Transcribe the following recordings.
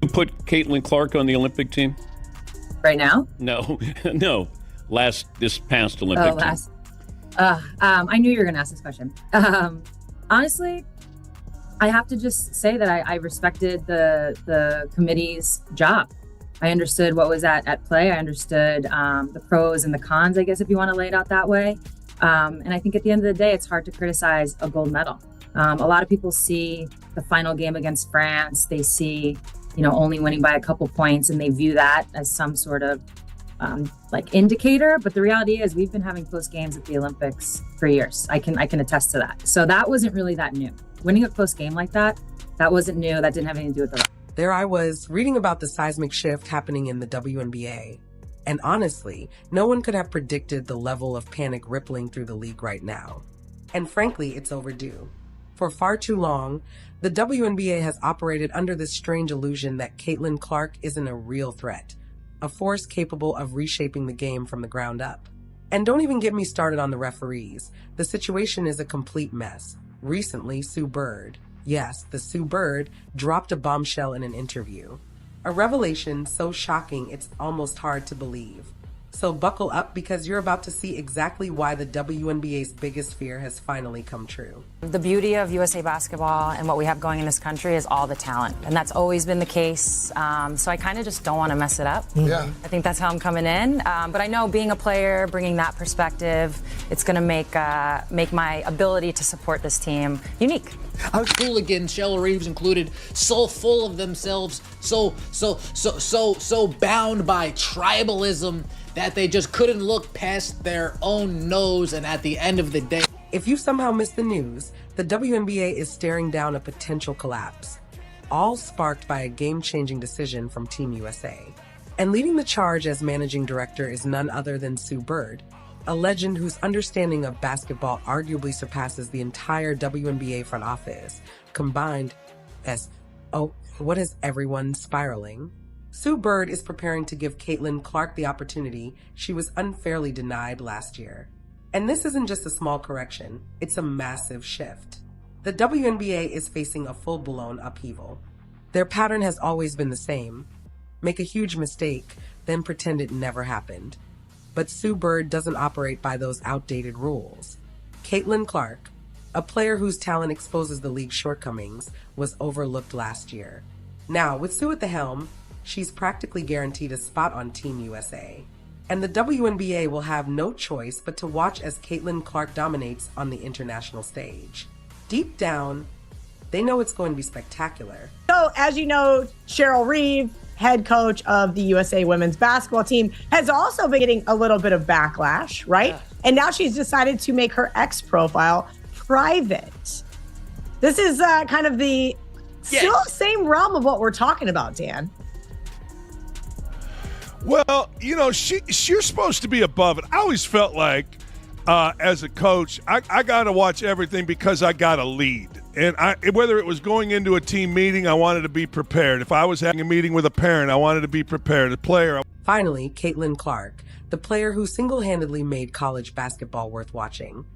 You put Caitlin Clark on the Olympic team? Right now? No, no. This past Olympic team. I knew you were going to ask this question. Honestly, I have to just say that I respected the committee's job. I understood what was at play. I understood the pros and the cons, I guess, if you want to lay it out that way. And I think at the end of the day, it's hard to criticize a gold medal. A lot of people see the final game against France. They see, only winning by a couple points, and they view that as some sort of indicator. But the reality is we've been having close games at the Olympics for years. I can attest to that. So that wasn't really that new. Winning a close game like that wasn't new. That didn't have anything to do with the... There I was reading about the seismic shift happening in the WNBA. And honestly, no one could have predicted the level of panic rippling through the league right now. And frankly, it's overdue. For far too long, the WNBA has operated under this strange illusion that Caitlin Clark isn't a real threat, a force capable of reshaping the game from the ground up. And don't even get me started on the referees. The situation is a complete mess. Recently, Sue Bird, yes, the Sue Bird, dropped a bombshell in an interview. A revelation so shocking it's almost hard to believe. So buckle up, because you're about to see exactly why the WNBA's biggest fear has finally come true. The beauty of USA basketball and what we have going in this country is all the talent. And that's always been the case. So I kind of just don't want to mess it up. Yeah. I think that's how I'm coming in. But I know being a player, bringing that perspective, it's going to make my ability to support this team unique. Our hooligans, Cheryl Reeves included, so full of themselves, so bound by tribalism that they just couldn't look past their own nose. And at the end of the day, if you somehow missed the news, the WNBA is staring down a potential collapse, all sparked by a game-changing decision from Team USA. And leading the charge as managing director is none other than Sue Bird, a legend whose understanding of basketball arguably surpasses the entire WNBA front office, combined as, what is everyone spiraling? Sue Bird is preparing to give Caitlin Clark the opportunity she was unfairly denied last year. And this isn't just a small correction, it's a massive shift. The WNBA is facing a full-blown upheaval. Their pattern has always been the same. Make a huge mistake, then pretend it never happened. But Sue Bird doesn't operate by those outdated rules. Caitlin Clark, a player whose talent exposes the league's shortcomings, was overlooked last year. Now, with Sue at the helm, she's practically guaranteed a spot on Team USA. And the WNBA will have no choice but to watch as Caitlin Clark dominates on the international stage. Deep down, they know it's going to be spectacular. So, as you know, Cheryl Reeve, head coach of the USA women's basketball team, has also been getting a little bit of backlash, right? Yeah. And now she's decided to make her X profile private. This is kind of the still same realm of what we're talking about, Dan. Well, you're supposed to be above it. I always felt like, as a coach, I got to watch everything because I got to lead. And whether it was going into a team meeting, I wanted to be prepared. If I was having a meeting with a parent, I wanted to be prepared. A player. Finally, Caitlin Clark, the player who single-handedly made college basketball worth watching,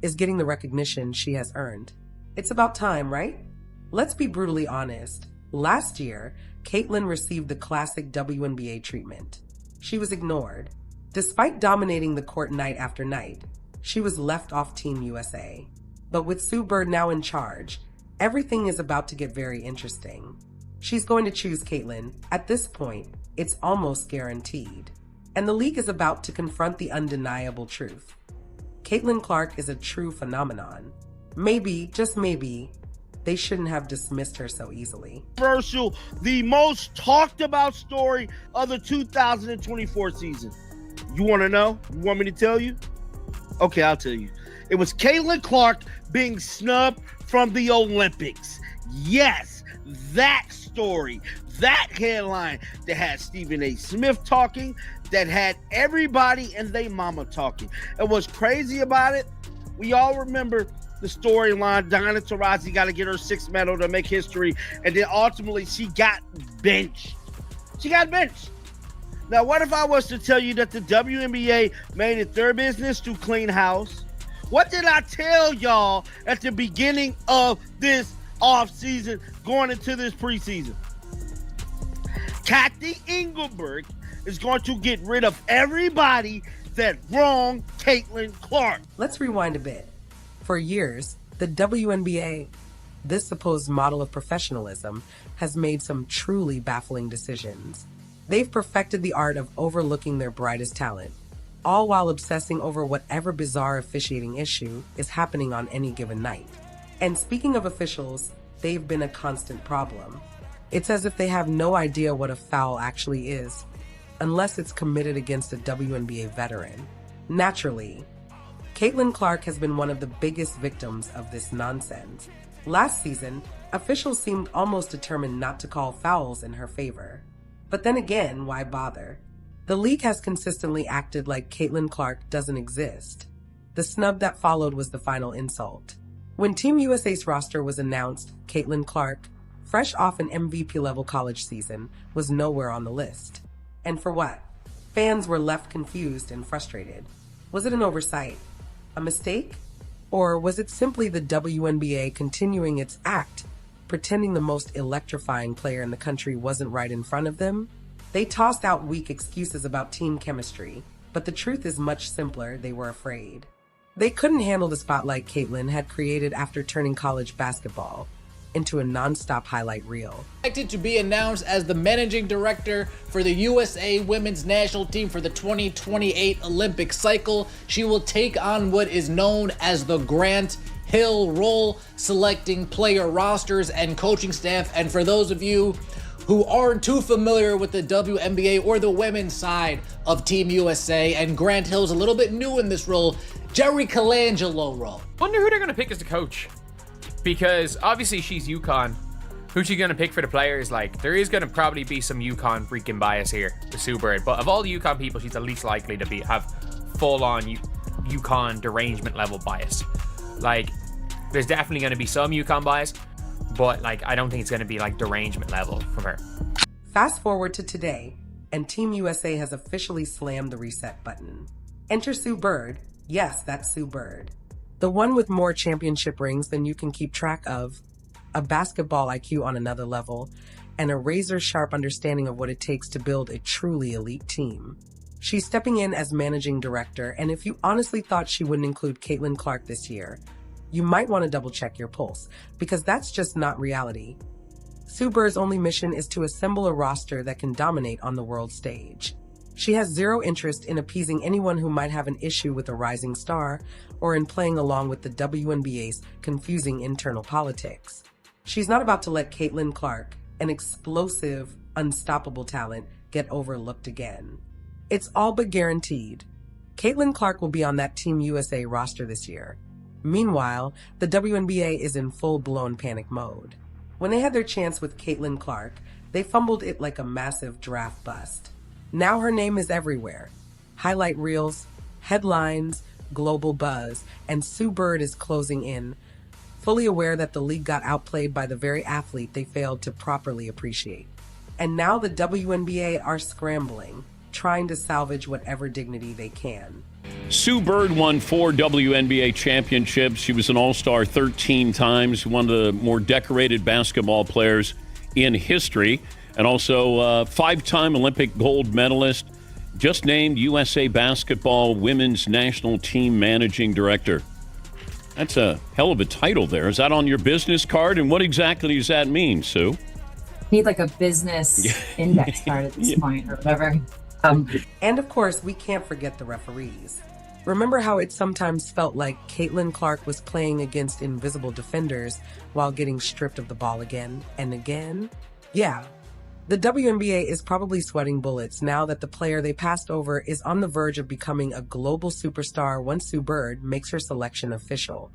is getting the recognition she has earned. It's about time, right? Let's be brutally honest. Last year, Caitlin received the classic WNBA treatment. She was ignored. Despite dominating the court night after night, she was left off Team USA. But with Sue Bird now in charge, everything is about to get very interesting. She's going to choose Caitlin. At this point, it's almost guaranteed. And the league is about to confront the undeniable truth. Caitlin Clark is a true phenomenon. Maybe, just maybe, they shouldn't have dismissed her so easily. Controversial, the most talked about story of the 2024 season. You want to know? You want me to tell you? Okay, I'll tell you. It was Caitlin Clark being snubbed from the Olympics. Yes, that story, that headline that had Stephen A. Smith talking, that had everybody and they mama talking. And what's crazy about it, we all remember the storyline. Diana Taurasi got to get her sixth medal to make history, and then ultimately she got benched. Now, what if I was to tell you that the WNBA made it their business to clean house? What did I tell y'all at the beginning of this offseason going into this preseason? Kathy Engelberg is going to get rid of everybody that wronged Caitlin Clark. Let's rewind a bit. For years, the WNBA, this supposed model of professionalism, has made some truly baffling decisions. They've perfected the art of overlooking their brightest talent, all while obsessing over whatever bizarre officiating issue is happening on any given night. And speaking of officials, they've been a constant problem. It's as if they have no idea what a foul actually is, unless it's committed against a WNBA veteran. Naturally, Caitlin Clark has been one of the biggest victims of this nonsense. Last season, officials seemed almost determined not to call fouls in her favor. But then again, why bother? The league has consistently acted like Caitlin Clark doesn't exist. The snub that followed was the final insult. When Team USA's roster was announced, Caitlin Clark, fresh off an MVP-level college season, was nowhere on the list. And for what? Fans were left confused and frustrated. Was it an oversight? A mistake? Or was it simply the WNBA continuing its act, pretending the most electrifying player in the country wasn't right in front of them? They tossed out weak excuses about team chemistry, but the truth is much simpler. They were afraid. They couldn't handle the spotlight Caitlin had created after turning college basketball into a non-stop highlight reel. Expected to be announced as the managing director for the USA women's national team for the 2028 Olympic cycle. She will take on what is known as the Grant Hill role, selecting player rosters and coaching staff. And for those of you who aren't too familiar with the WNBA or the women's side of Team USA, and Grant Hill's a little bit new in this role, Jerry Colangelo role. Wonder who they're going to pick as the coach. Because obviously she's UConn. Who's she going to pick for the players? Like, there is going to probably be some UConn freaking bias here with Sue Bird. But of all the UConn people, she's the least likely to have full-on UConn derangement level bias. Like, there's definitely going to be some UConn bias. But, like, I don't think it's going to be, like, derangement level from her. Fast forward to today, and Team USA has officially slammed the reset button. Enter Sue Bird. Yes, that's Sue Bird. The one with more championship rings than you can keep track of, a basketball IQ on another level, and a razor-sharp understanding of what it takes to build a truly elite team. She's stepping in as managing director, and if you honestly thought she wouldn't include Caitlin Clark this year, you might want to double-check your pulse, because that's just not reality. Sue Bird's only mission is to assemble a roster that can dominate on the world stage. She has zero interest in appeasing anyone who might have an issue with a rising star or in playing along with the WNBA's confusing internal politics. She's not about to let Caitlin Clark, an explosive, unstoppable talent, get overlooked again. It's all but guaranteed. Caitlin Clark will be on that Team USA roster this year. Meanwhile, the WNBA is in full-blown panic mode. When they had their chance with Caitlin Clark, they fumbled it like a massive draft bust. Now her name is everywhere. Highlight reels, headlines, global buzz, and Sue Bird is closing in, fully aware that the league got outplayed by the very athlete they failed to properly appreciate. And now the WNBA are scrambling, trying to salvage whatever dignity they can. Sue Bird won 4 WNBA championships. She was an All-Star 13 times, one of the more decorated basketball players in history, and also 5-time Olympic gold medalist, just named USA Basketball Women's National Team Managing Director. That's a hell of a title there. Is that on your business card? And what exactly does that mean, Sue? Need like a business index card at this point or whatever. And of course, we can't forget the referees. Remember how it sometimes felt like Caitlin Clark was playing against invisible defenders while getting stripped of the ball again and again? Yeah. The WNBA is probably sweating bullets now that the player they passed over is on the verge of becoming a global superstar once Sue Bird makes her selection official.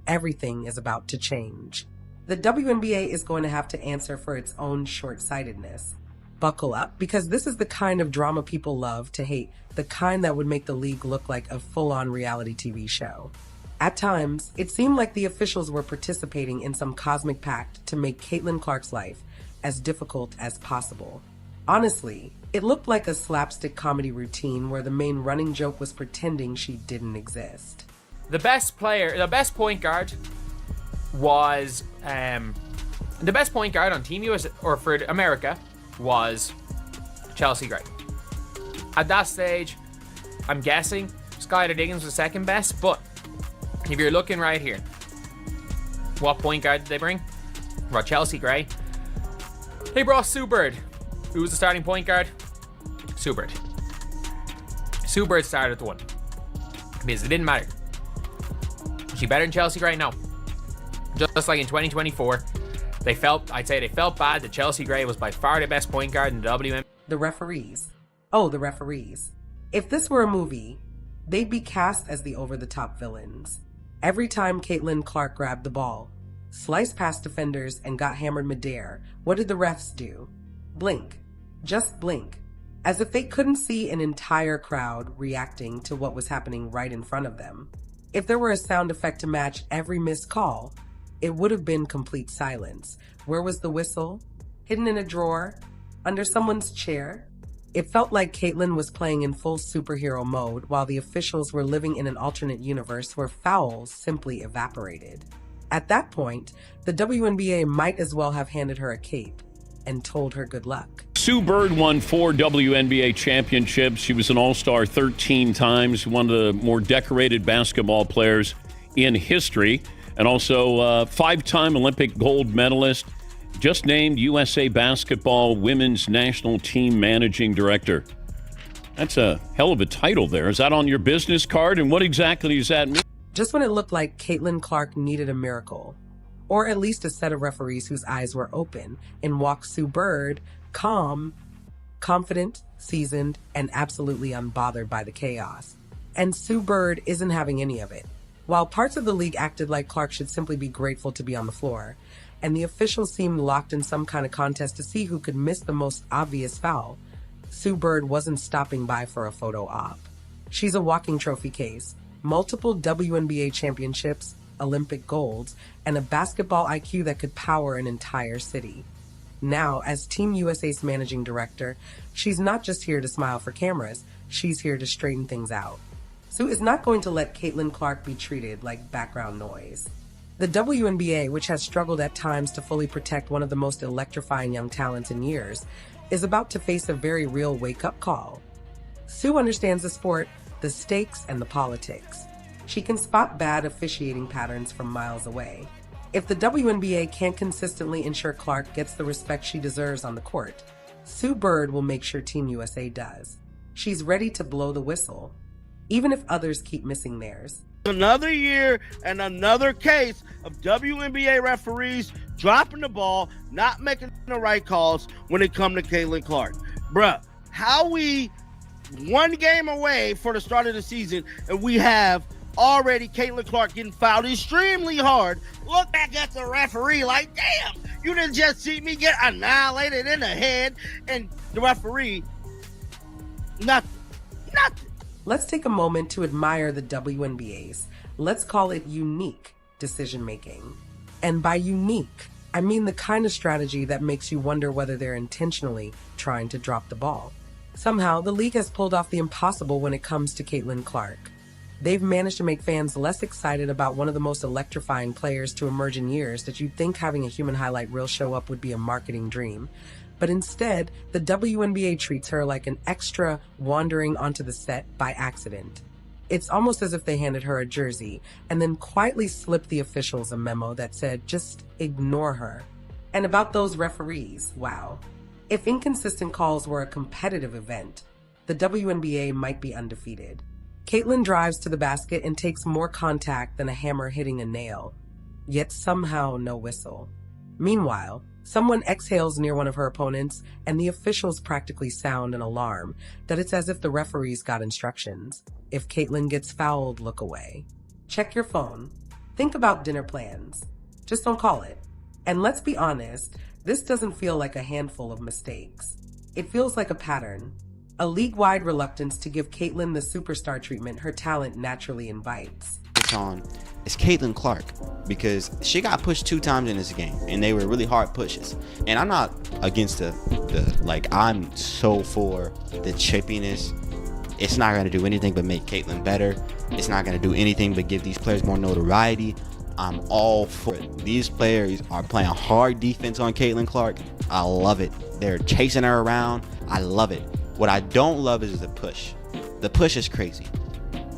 Everything is about to change. The WNBA is going to have to answer for its own short-sightedness. Buckle up, because this is the kind of drama people love to hate, the kind that would make the league look like a full-on reality TV show. At times, it seemed like the officials were participating in some cosmic pact to make Caitlin Clark's life as difficult as possible. Honestly, it looked like a slapstick comedy routine where the main running joke was pretending she didn't exist. The best point guard was the best point guard on Team USA or for America was Chelsea Gray. At that stage, I'm guessing Skylar Diggins was second best, but if you're looking right here, what point guard did they bring? They brought Chelsea Gray. They brought Sue Bird. Who was the starting point guard? Sue Bird. Sue Bird started at the 1 because it didn't matter. Was she better than Chelsea Gray? No. Just like in 2024, I'd say they felt bad that Chelsea Gray was by far the best point guard in the WNBA. The referees. Oh, the referees. If this were a movie, they'd be cast as the over-the-top villains. Every time Caitlin Clark grabbed the ball, sliced past defenders, and got hammered midair, what did the refs do? Blink. Just blink. As if they couldn't see an entire crowd reacting to what was happening right in front of them. If there were a sound effect to match every missed call, it would have been complete silence. Where was the whistle? Hidden in a drawer? Under someone's chair? It felt like Caitlin was playing in full superhero mode while the officials were living in an alternate universe where fouls simply evaporated. At that point, the WNBA might as well have handed her a cape and told her good luck. Sue Bird won 4 WNBA championships. She was an All-Star 13 times, one of the more decorated basketball players in history, and also 5-time Olympic gold medalist. Just named USA Basketball Women's National Team Managing Director. That's a hell of a title there. Is that on your business card? And what exactly does that mean? Just when it looked like Caitlin Clark needed a miracle, or at least a set of referees whose eyes were open, in walked Sue Bird, calm, confident, seasoned, and absolutely unbothered by the chaos. And Sue Bird isn't having any of it. While parts of the league acted like Clark should simply be grateful to be on the floor, and the officials seemed locked in some kind of contest to see who could miss the most obvious foul, Sue Bird wasn't stopping by for a photo op. She's a walking trophy case, multiple WNBA championships, Olympic golds, and a basketball IQ that could power an entire city. Now, as Team USA's managing director, she's not just here to smile for cameras, she's here to straighten things out. Sue is not going to let Caitlin Clark be treated like background noise. The WNBA, which has struggled at times to fully protect one of the most electrifying young talents in years, is about to face a very real wake-up call. Sue understands the sport, the stakes, and the politics. She can spot bad officiating patterns from miles away. If the WNBA can't consistently ensure Clark gets the respect she deserves on the court, Sue Bird will make sure Team USA does. She's ready to blow the whistle, even if others keep missing theirs. Another year and another case of WNBA referees dropping the ball, not making the right calls when it comes to Caitlin Clark. Bruh, how we one game away for the start of the season and we have already Caitlin Clark getting fouled extremely hard. Look back at the referee like, damn, you didn't just see me get annihilated in the head, and the referee, nothing. Let's take a moment to admire the WNBA's, let's call it unique, decision-making. And by unique, I mean the kind of strategy that makes you wonder whether they're intentionally trying to drop the ball. Somehow, the league has pulled off the impossible when it comes to Caitlin Clark. They've managed to make fans less excited about one of the most electrifying players to emerge in years that you'd think having a human highlight reel show up would be a marketing dream. But instead, the WNBA treats her like an extra wandering onto the set by accident. It's almost as if they handed her a jersey and then quietly slipped the officials a memo that said, just ignore her. And about those referees, wow. If inconsistent calls were a competitive event, the WNBA might be undefeated. Caitlin drives to the basket and takes more contact than a hammer hitting a nail, yet somehow no whistle. Meanwhile, someone exhales near one of her opponents, and the officials practically sound an alarm that it's as if the referees got instructions. If Caitlin gets fouled, look away. Check your phone. Think about dinner plans. Just don't call it. And let's be honest, this doesn't feel like a handful of mistakes. It feels like a pattern. A league-wide reluctance to give Caitlin the superstar treatment her talent naturally invites. It's Caitlin Clark, because she got pushed 2 times in this game, and they were really hard pushes. And I'm not against I'm so for the chippiness. It's not going to do anything but make Caitlin better. It's not going to do anything but give these players more notoriety. I'm all for it. These players are playing hard defense on Caitlin Clark. I love it. They're chasing her around. I love it. What I don't love is the push. The push is crazy.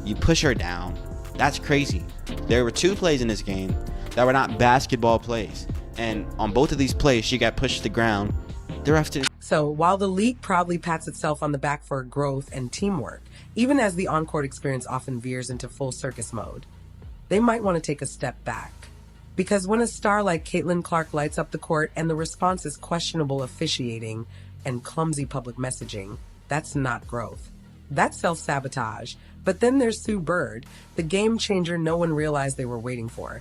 You push her down. That's crazy. There were 2 plays in this game that were not basketball plays. And on both of these plays, she got pushed to the ground. The ref didn't. So while the league proudly pats itself on the back for growth and teamwork, even as the on-court experience often veers into full circus mode, they might want to take a step back. Because when a star like Caitlin Clark lights up the court and the response is questionable officiating and clumsy public messaging, that's not growth. That's self-sabotage. But then there's Sue Bird, the game changer no one realized they were waiting for.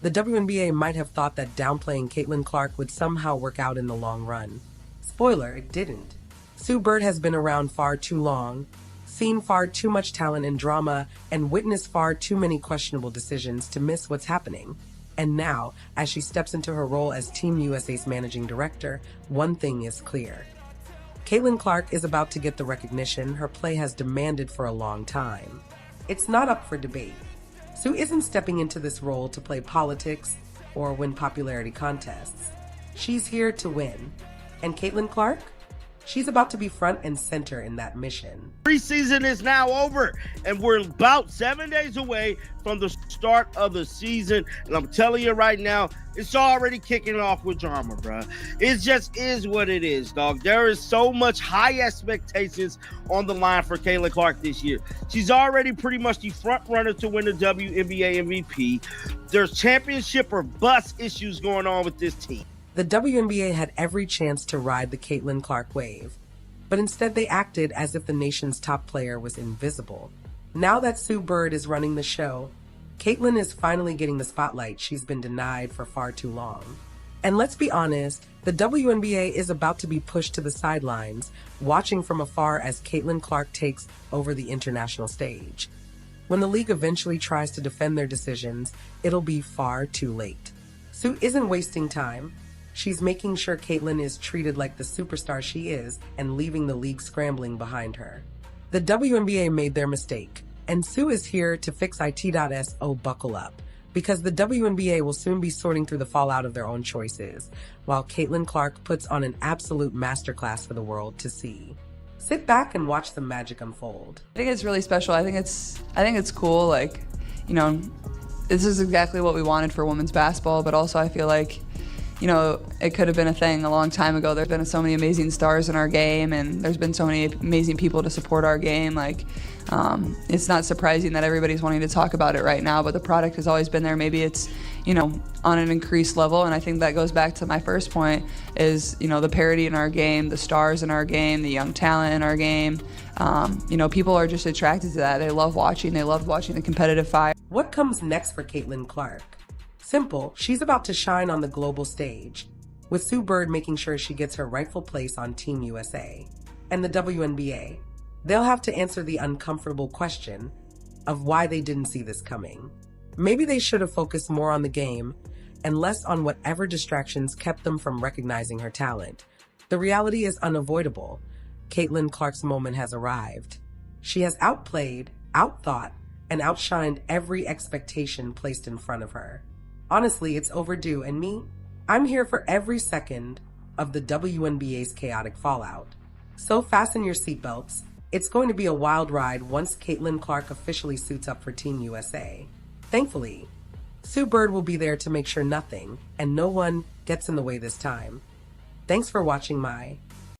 The WNBA might have thought that downplaying Caitlin Clark would somehow work out in the long run. Spoiler, it didn't. Sue Bird has been around far too long, seen far too much talent and drama, and witnessed far too many questionable decisions to miss what's happening. And now, as she steps into her role as Team USA's managing director, one thing is clear. Caitlin Clark is about to get the recognition her play has demanded for a long time. It's not up for debate. Sue isn't stepping into this role to play politics or win popularity contests. She's here to win. And Caitlin Clark? She's about to be front and center in that mission. Preseason is now over, and we're about 7 days away from the start of the season. And I'm telling you right now, it's already kicking off with drama, bro. It just is what it is, dog. There is so much high expectations on the line for Caitlin Clark this year. She's already pretty much the front runner to win the WNBA MVP. There's championship or bust issues going on with this team. The WNBA had every chance to ride the Caitlin Clark wave, but instead they acted as if the nation's top player was invisible. Now that Sue Bird is running the show, Caitlin is finally getting the spotlight she's been denied for far too long. And let's be honest, the WNBA is about to be pushed to the sidelines, watching from afar as Caitlin Clark takes over the international stage. When the league eventually tries to defend their decisions, it'll be far too late. Sue isn't wasting time. She's making sure Caitlin is treated like the superstar she is and leaving the league scrambling behind her. The WNBA made their mistake, and Sue is here to fix it.so buckle up, because the WNBA will soon be sorting through the fallout of their own choices, while Caitlin Clark puts on an absolute masterclass for the world to see. Sit back and watch the magic unfold. I think it's really special. I think it's cool. Like, you know, this is exactly what we wanted for women's basketball, but also I feel like, you know, it could have been a thing a long time ago. There's been so many amazing stars in our game, and there's been so many amazing people to support our game. Like, it's not surprising that everybody's wanting to talk about it right now, but the product has always been there. Maybe it's, you know, on an increased level, and I think that goes back to my first point is, you know, the parity in our game, the stars in our game, the young talent in our game. You know, people are just attracted to that. They love watching the competitive fire. What comes next for Caitlin Clark? Simple, she's about to shine on the global stage, with Sue Bird making sure she gets her rightful place on Team USA. And the WNBA, they'll have to answer the uncomfortable question of why they didn't see this coming. Maybe they should have focused more on the game and less on whatever distractions kept them from recognizing her talent. The reality is unavoidable. Caitlin Clark's moment has arrived. She has outplayed, outthought, and outshined every expectation placed in front of her. Honestly, it's overdue, and I'm here for every second of the WNBA's chaotic fallout. So fasten your seatbelts. It's going to be a wild ride once Caitlin Clark officially suits up for Team USA. Thankfully, Sue Bird will be there to make sure nothing and no one gets in the way this time. Thanks for watching my